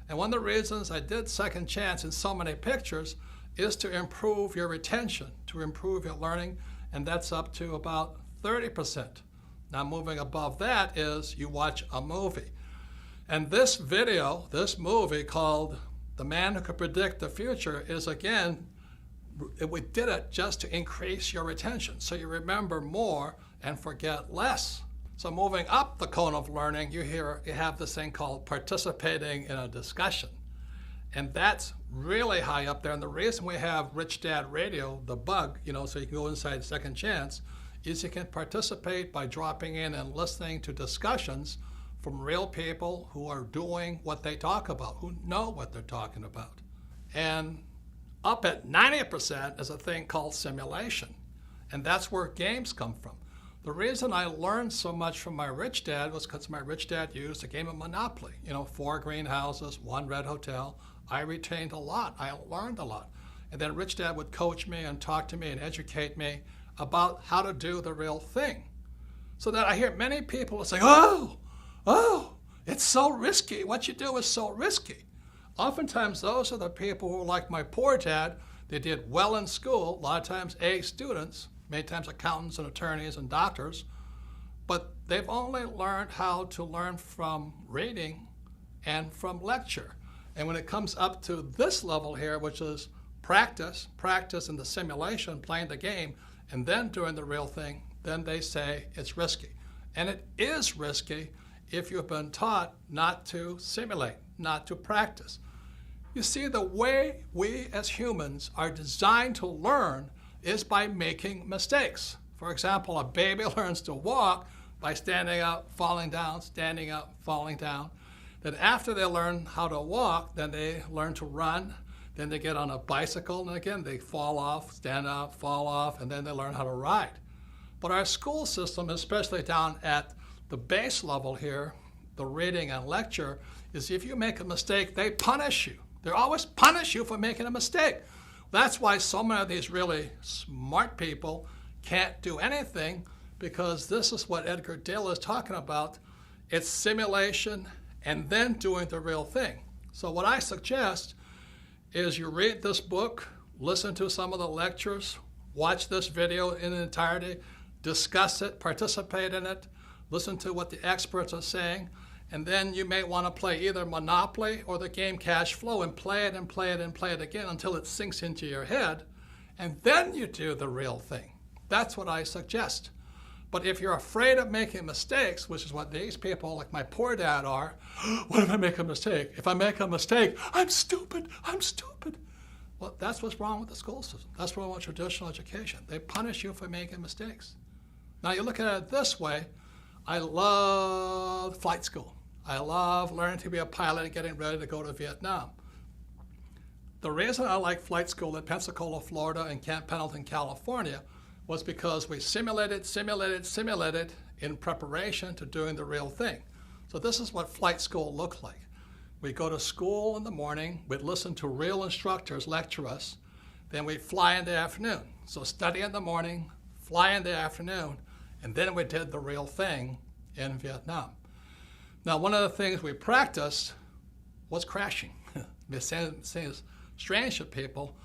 And one of the reasons I did Second Chance in so many pictures is to improve your retention, to improve your learning, and that's up to about 30%. Now moving above that is you watch a movie. And this movie called The Man Who Could Predict the Future is, again, we did it just to increase your retention, so you remember more and forget less. So moving up the cone of learning, you have this thing called participating in a discussion. And that's really high up there. And the reason we have Rich Dad Radio, the bug, so you can go inside Second Chance, is you can participate by dropping in and listening to discussions from real people who are doing what they talk about, who know what they're talking about. And up at 90% is a thing called simulation. And that's where games come from. The reason I learned so much from my rich dad was because my rich dad used a game of Monopoly. 4 greenhouses, 1 red hotel. I retained a lot. I learned a lot. And then rich dad would coach me and talk to me and educate me about how to do the real thing. So that I hear many people say, oh, it's so risky. What you do is so risky. Oftentimes, those are the people who are like my poor dad. They did well in school, a lot of times A students, many times accountants and attorneys and doctors, but they've only learned how to learn from reading and from lecture. And when it comes up to this level here, which is practice in the simulation, playing the game, and then doing the real thing, then they say it's risky. And it is risky if you've been taught not to simulate, not to practice. You see, the way we as humans are designed to learn is by making mistakes. For example, a baby learns to walk by standing up, falling down, standing up, falling down. Then after they learn how to walk, then they learn to run. Then they get on a bicycle, and again, they fall off, stand up, fall off, and then they learn how to ride. But our school system, especially down at the base level here, the reading and lecture, is if you make a mistake, they punish you. They always punish you for making a mistake. That's why so many of these really smart people can't do anything, because this is what Edgar Dale is talking about. It's simulation and then doing the real thing. So what I suggest is you read this book, listen to some of the lectures, watch this video in entirety, discuss it, participate in it, listen to what the experts are saying, and then you may want to play either Monopoly or the game Cash Flow and play it and play it and play it again until it sinks into your head, and then you do the real thing. That's what I suggest. But if you're afraid of making mistakes, which is what these people like my poor dad are, what if I make a mistake? If I make a mistake, I'm stupid. Well, that's what's wrong with the school system. That's what's wrong with traditional education. They punish you for making mistakes. Now you look at it this way, I love flight school. I love learning to be a pilot and getting ready to go to Vietnam. The reason I like flight school at Pensacola, Florida and Camp Pendleton, California was because we simulated in preparation to doing the real thing. So this is what flight school looked like. We go to school in the morning, we'd listen to real instructors lecture us, then we'd fly in the afternoon. So study in the morning, fly in the afternoon, and then we did the real thing in Vietnam. Now, one of the things we practiced was crashing. It seems strange to people,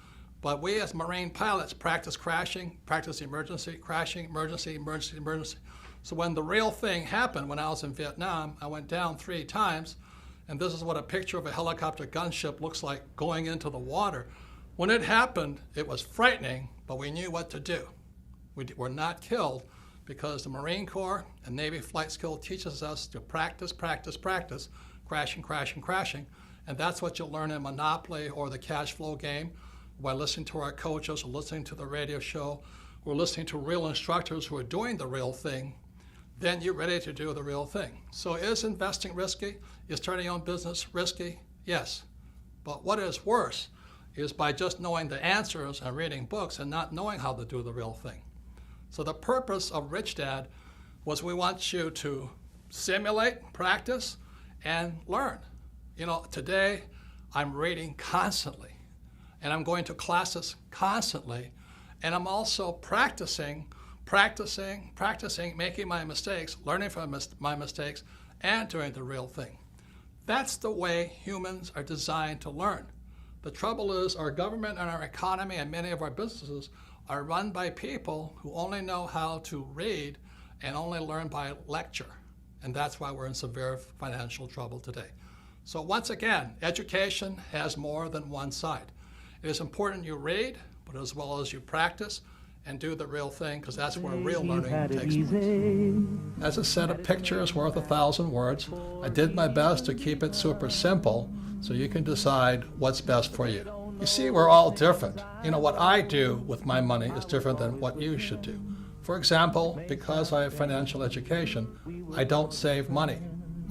but we as Marine pilots practice crashing, practice emergency, crashing, emergency, emergency, emergency. So when the real thing happened when I was in Vietnam, I went down 3 times, and this is what a picture of a helicopter gunship looks like going into the water. When it happened, it was frightening, but we knew what to do. We were not killed because the Marine Corps and Navy flight school teaches us to practice, practice, practice, crashing, crashing, crashing. And that's what you'll learn in Monopoly or the cash flow game by listening to our coaches or listening to the radio show or listening to real instructors who are doing the real thing. Then you're ready to do the real thing. So is investing risky? Is starting your own business risky? Yes. But what is worse is by just knowing the answers and reading books and not knowing how to do the real thing. So the purpose of Rich Dad was we want you to simulate, practice, and learn. You know, today I'm reading constantly, and I'm going to classes constantly, and I'm also practicing, making my mistakes, learning from my mistakes, and doing the real thing. That's the way humans are designed to learn. The trouble is our government and our economy and many of our businesses are run by people who only know how to read and only learn by lecture. And that's why we're in severe financial trouble today. So once again, education has more than one side. It is important you read, but as well as you practice and do the real thing, because that's where real learning takes place. As I said, a picture is worth 1,000 words. I did my best to keep it super simple so you can decide what's best for you. You see, we're all different. You know, what I do with my money is different than what you should do. For example, because I have financial education, I don't save money.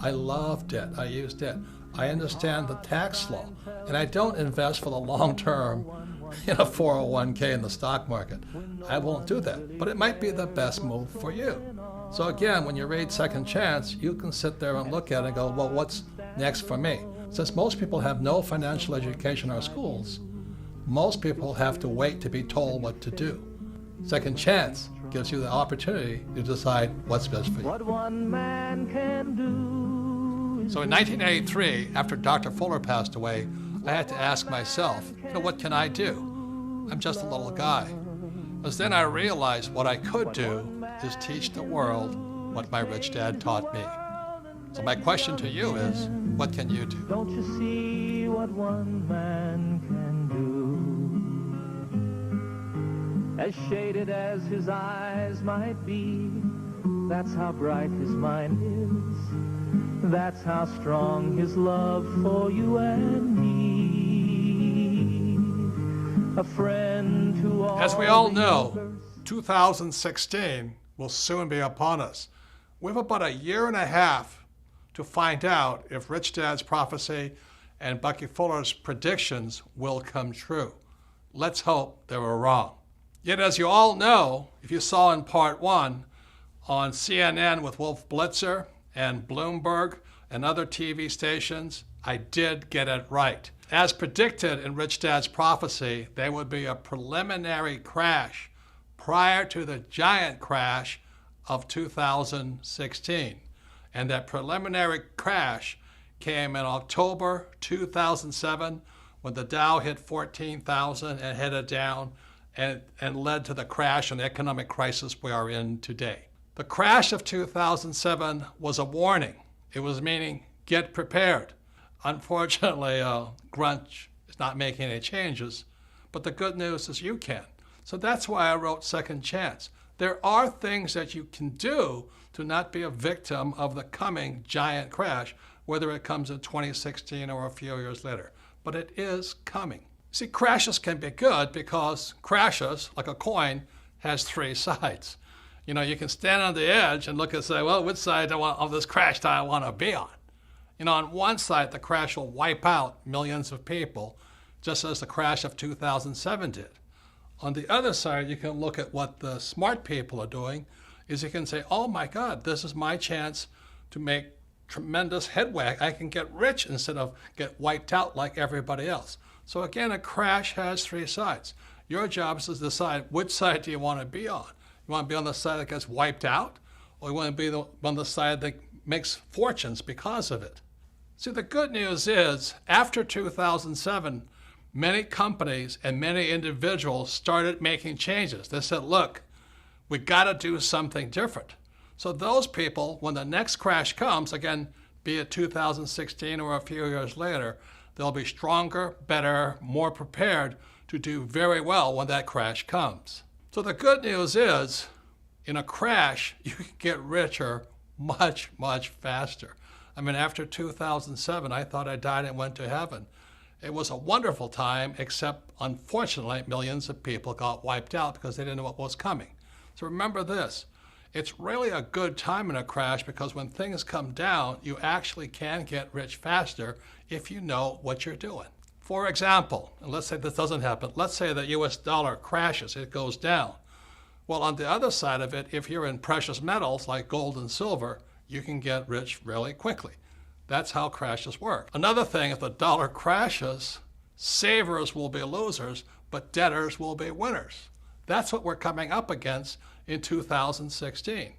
I love debt. I use debt. I understand the tax law, and I don't invest for the long term in a 401k in the stock market. I won't do that, but it might be the best move for you. So again, when you read Second Chance, you can sit there and look at it and go, well, what's next for me? Since most people have no financial education in our schools, most people have to wait to be told what to do. Second Chance gives you the opportunity to decide what's best for you. What one man can do. So in 1983, after Dr. Fuller passed away, I had to ask myself, what can I do? I'm just a little guy. But then I realized what I could do is teach the world what my rich dad taught me. So my question to you is, what can you do? Don't you see what one man can do? As shaded as his eyes might be, that's how bright his mind is. That's how strong his love for you and me. A friend to all. As we all know, 2016 will soon be upon us. We have about 1.5 years to find out if Rich Dad's prophecy and Bucky Fuller's predictions will come true. Let's hope they were wrong. Yet as you all know, if you saw in part 1 on CNN with Wolf Blitzer and Bloomberg and other TV stations, I did get it right. As predicted in Rich Dad's prophecy, there would be a preliminary crash prior to the giant crash of 2016. And that preliminary crash came in October 2007 when the Dow hit 14,000 and headed down and led to the crash and economic crisis we are in today. The crash of 2007 was a warning. It was meaning, get prepared. Unfortunately, Grunch is not making any changes, but the good news is you can. So that's why I wrote Second Chance. There are things that you can do to not be a victim of the coming giant crash, whether it comes in 2016 or a few years later. But it is coming. See, crashes can be good because crashes, like a coin, has 3 sides. You know, you can stand on the edge and look and say, well, which side of this crash do I want to be on? You know, on one side, the crash will wipe out millions of people. just as the crash of 2007 did. On the other side, you can look at what the smart people are doing, is you can say, oh my God, this is my chance to make tremendous headway. I can get rich instead of get wiped out like everybody else. So again, a crash has three sides. Your job is to decide which side do you want to be on. You want to be on the side that gets wiped out, or you want to be on the side that makes fortunes because of it. See, the good news is, after 2007, many companies and many individuals started making changes. They said, look, we got to do something different. So those people, when the next crash comes, again, be it 2016 or a few years later, they'll be stronger, better, more prepared to do very well when that crash comes. So the good news is, in a crash, you can get richer much, much faster. I mean, after 2007, I thought I died and went to heaven. It was a wonderful time, except unfortunately, millions of people got wiped out because they didn't know what was coming. So remember this, it's really a good time in a crash because when things come down, you actually can get rich faster if you know what you're doing. For example, and let's say this doesn't happen, let's say the US dollar crashes, it goes down. Well, on the other side of it, if you're in precious metals like gold and silver, you can get rich really quickly. That's how crashes work. Another thing, if the dollar crashes, savers will be losers, but debtors will be winners. That's what we're coming up against in 2016.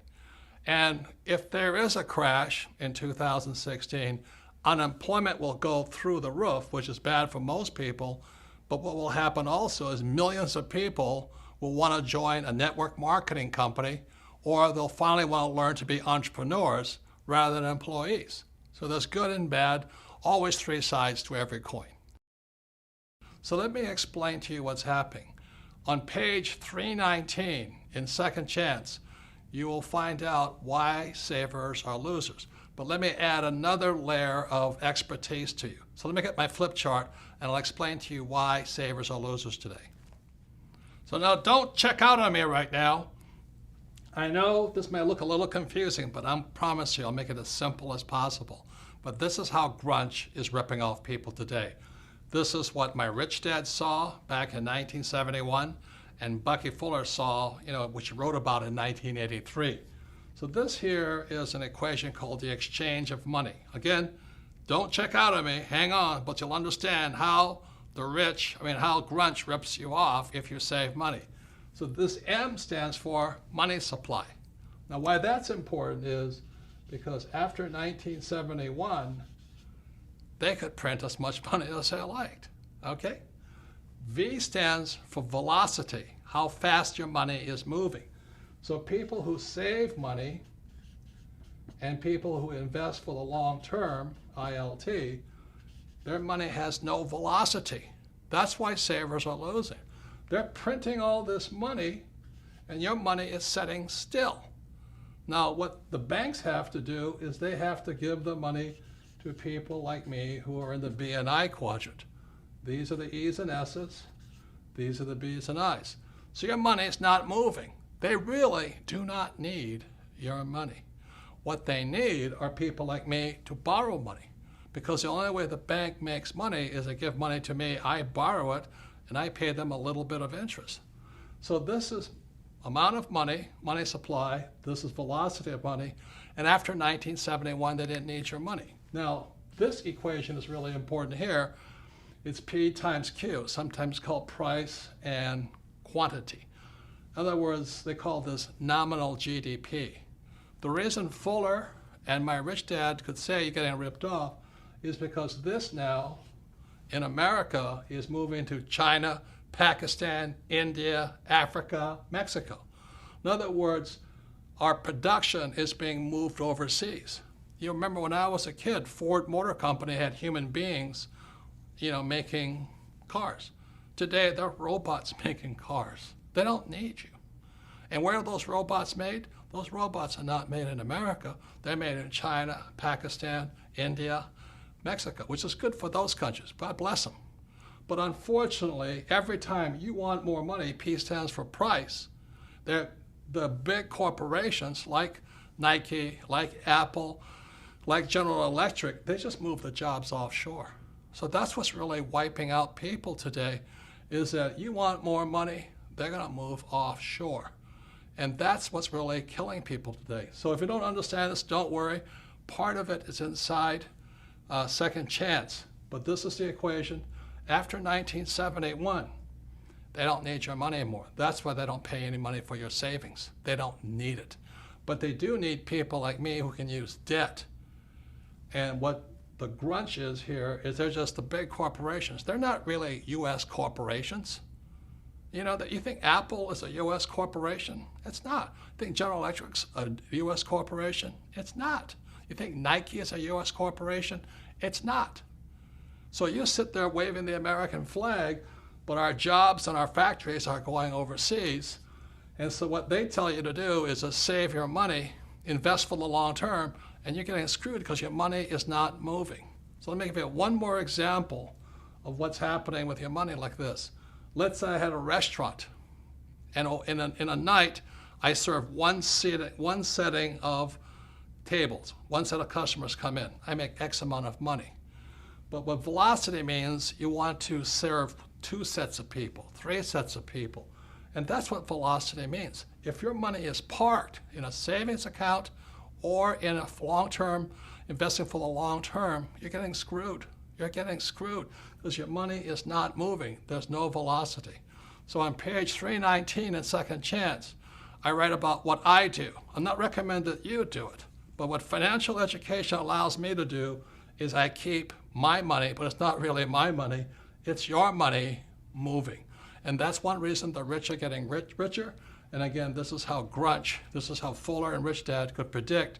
And if there is a crash in 2016, unemployment will go through the roof, which is bad for most people. But what will happen also is millions of people will want to join a network marketing company, or they'll finally want to learn to be entrepreneurs rather than employees. So there's good and bad, always three sides to every coin. So let me explain to you what's happening. On page 319 in Second Chance, you will find out why savers are losers. But let me add another layer of expertise to you. So let me get my flip chart and I'll explain to you why savers are losers today. So now don't check out on me right now. I know this may look a little confusing, but I promise you I'll make it as simple as possible. But this is how grunge is ripping off people today. This is what my rich dad saw back in 1971 and Bucky Fuller saw, which he wrote about in 1983. So this here is an equation called the exchange of money. Again, don't check out on me, hang on, but you'll understand how how grunge rips you off if you save money. So this M stands for money supply. Now why that's important is because after 1971, they could print as much money as they liked, okay? V stands for velocity, how fast your money is moving. So people who save money and people who invest for the long term, ILT, their money has no velocity. That's why savers are losing. They're printing all this money and your money is sitting still. Now what the banks have to do is they have to give the money to people like me who are in the B and I quadrant. These are the E's and S's. These are the B's and I's. So your money is not moving. They really do not need your money. What they need are people like me to borrow money, because the only way the bank makes money is they give money to me, I borrow it, and I pay them a little bit of interest. So this is amount of money, money supply, this is velocity of money, and after 1971, they didn't need your money. Now, this equation is really important here. It's P times Q, sometimes called price and quantity. In other words, they call this nominal GDP. The reason Fuller and my rich dad could say you're getting ripped off is because this now in America is moving to China, Pakistan, India, Africa, Mexico. In other words, our production is being moved overseas. You remember when I was a kid, Ford Motor Company had human beings, making cars. Today, they're robots making cars. They don't need you. And where are those robots made? Those robots are not made in America. They're made in China, Pakistan, India, Mexico, which is good for those countries. God bless them. But unfortunately, every time you want more money, P stands for price. The big corporations like Nike, like Apple, like General Electric, they just move the jobs offshore. So that's what's really wiping out people today, is that you want more money, they're going to move offshore. And that's what's really killing people today. So if you don't understand this, don't worry. Part of it is inside Second Chance. But this is the equation. After 1971, they don't need your money anymore. That's why they don't pay any money for your savings. They don't need it. But they do need people like me who can use debt. And what the grunge is here is they're just the big corporations. They're not really U.S. corporations. You know, that you think Apple is a U.S. corporation? It's not. You think General Electric's a U.S. corporation? It's not. You think Nike is a U.S. corporation? It's not. So you sit there waving the American flag, but our jobs and our factories are going overseas. And so what they tell you to do is to save your money, invest for the long term, and you're getting screwed because your money is not moving. So let me give you one more example of what's happening with your money like this. Let's say I had a restaurant, and in a night, I serve one setting of tables. One set of customers come in. I make X amount of money. But what velocity means, you want to serve 2 sets of people, 3 sets of people. And that's what velocity means. If your money is parked in a savings account or in a long-term, investing for the long term, you're getting screwed. You're getting screwed because your money is not moving. There's no velocity. So on page 319 in Second Chance, I write about what I do. I'm not recommending that you do it, but what financial education allows me to do is I keep my money, but it's not really my money, it's your money moving. And that's one reason the rich are getting richer. And again, this is how grunge, this is how Fuller and Rich Dad could predict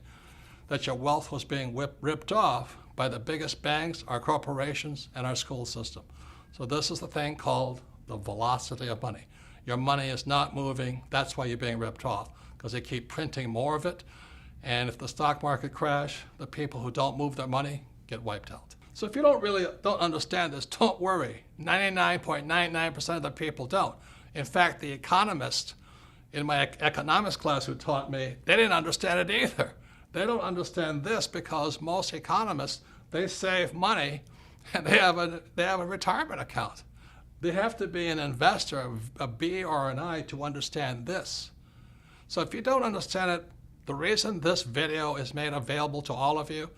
that your wealth was being ripped off by the biggest banks, our corporations, and our school system. So this is the thing called the velocity of money. Your money is not moving, that's why you're being ripped off, because they keep printing more of it. And if the stock market crash, the people who don't move their money get wiped out. So if you don't understand this, don't worry. 99.99% of the people don't. In fact, the economists in my economics class who taught me, they didn't understand it either. They don't understand this because most economists, they save money and they have a retirement account. They have to be an investor, a B or an I, to understand this. So if you don't understand it, the reason this video is made available to all of you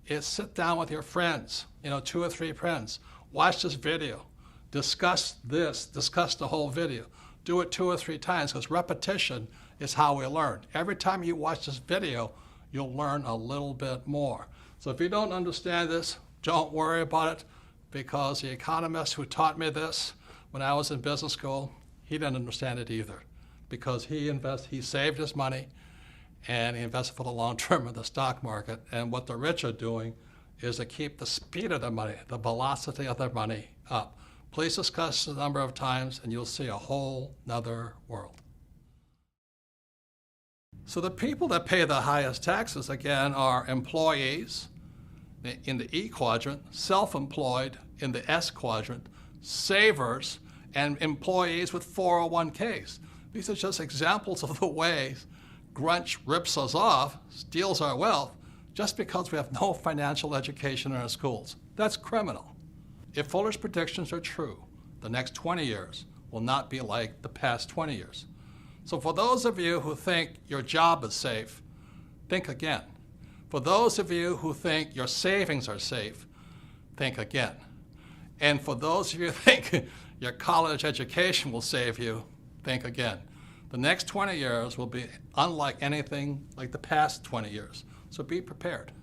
is sit down with your friends, 2 or 3 friends. Watch this video. Discuss this. Discuss the whole video. Do it 2 or 3 times because repetition is how we learn. Every time you watch this video, you'll learn a little bit more. So if you don't understand this, don't worry about it because the economist who taught me this when I was in business school, he didn't understand it either because he saved his money and he invested for the long term in the stock market. And what the rich are doing is to keep the speed of their money, the velocity of their money up. Please discuss this a number of times and you'll see a whole nother world. So the people that pay the highest taxes, again, are employees in the E quadrant, self-employed in the S quadrant, savers, and employees with 401ks. These are just examples of the ways grunge rips us off, steals our wealth, just because we have no financial education in our schools. That's criminal. If Fuller's predictions are true, the next 20 years will not be like the past 20 years. So for those of you who think your job is safe, think again. For those of you who think your savings are safe, think again. And for those of you who think your college education will save you, think again. The next 20 years will be unlike anything like the past 20 years. So be prepared.